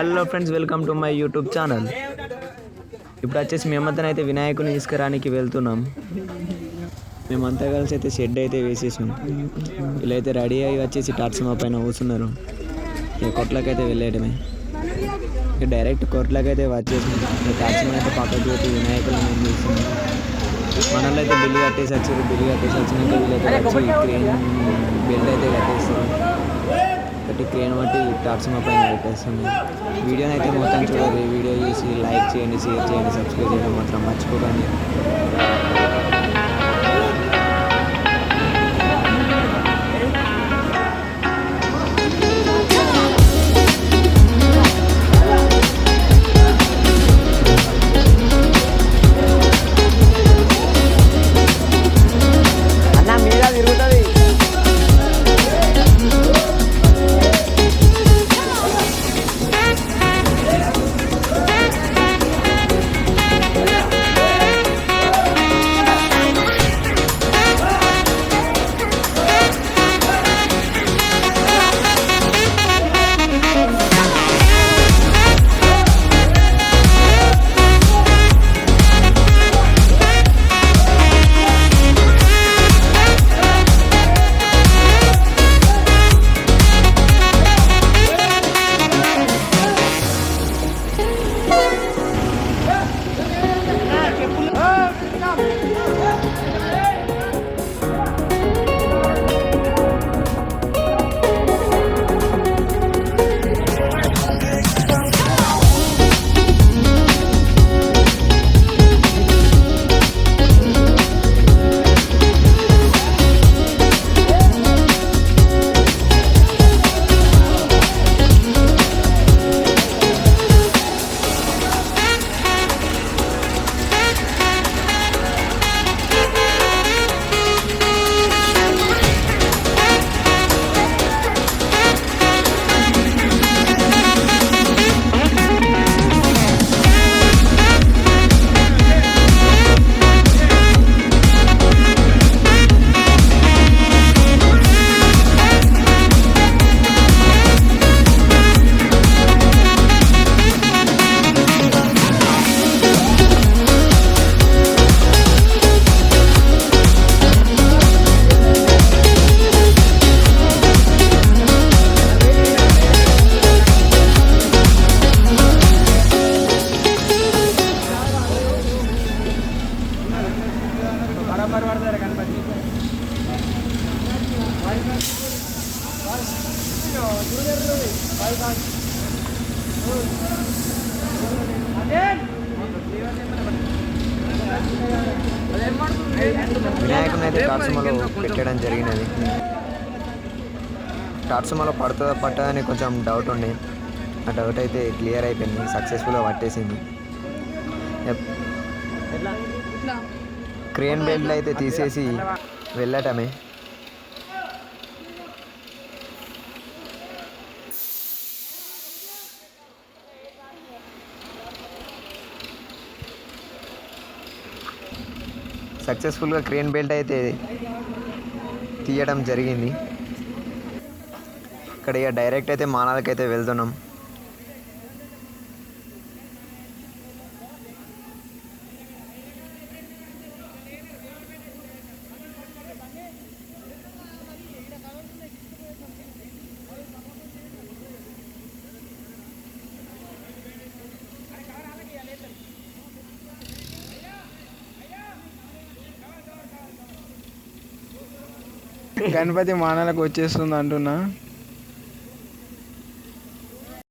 Hello friends, welcome to my YouTube channel. ఇప్పుడు వచ్చేసి మేమంతా అయితే వినాయకుని తీసుకురానికి వెళ్తున్నాం. మేమంతా కలిసి అయితే షెడ్ అయితే వేసేసాం. ఇలా అయితే రెడీ అయ్యి వచ్చేసి టార్సిమా పైన కూర్చున్నారు. ఇక కొట్లకైతే వెళ్ళేయడమే. ఇక డైరెక్ట్ కొట్లకైతే వచ్చేసాం. టార్సిమా అయితే పక్కకు పెట్టి వినాయకులు మేము చూస్తున్నాం. మనలో అయితే బిల్లు కట్టేసి వచ్చారు. బిల్లు కట్టేసి వచ్చినాక వీళ్ళైతే వచ్చి క్రేన్ బెల్ట్ అయితే కట్టేస్తారు. కట్టి క్రేన్ బట్టి టార్సిమా పైన పెట్టేస్తుంది. వీడియోని అయితే మొత్తం చూడాలి. వీడియో చేసి లైక్ చేయండి, షేర్ చేయండి, సబ్స్క్రైబ్ చేయడం మాత్రం మర్చిపోకండి. వినాయకుని అయితే టార్సిమాలో పెట్టడం జరిగినది. టార్సిమాలో పడుతుందా పట్టదా అని కొంచెం డౌట్ ఉండే. ఆ డౌట్ అయితే క్లియర్ అయిపోయింది. సక్సెస్ఫుల్గా పట్టేసింది. క్రేన్ బెల్ట్ అయితే తీసేసి వెళ్ళటమే. సక్సెస్ఫుల్గా క్రేన్ బెల్ట్ అయితే తీయడం జరిగింది. ఇక్కడ ఇక డైరెక్ట్ అయితే మానాలకైతే వెళ్తున్నాం. గణపతి మానాలకు వచ్చేస్తుంది అంటున్నా.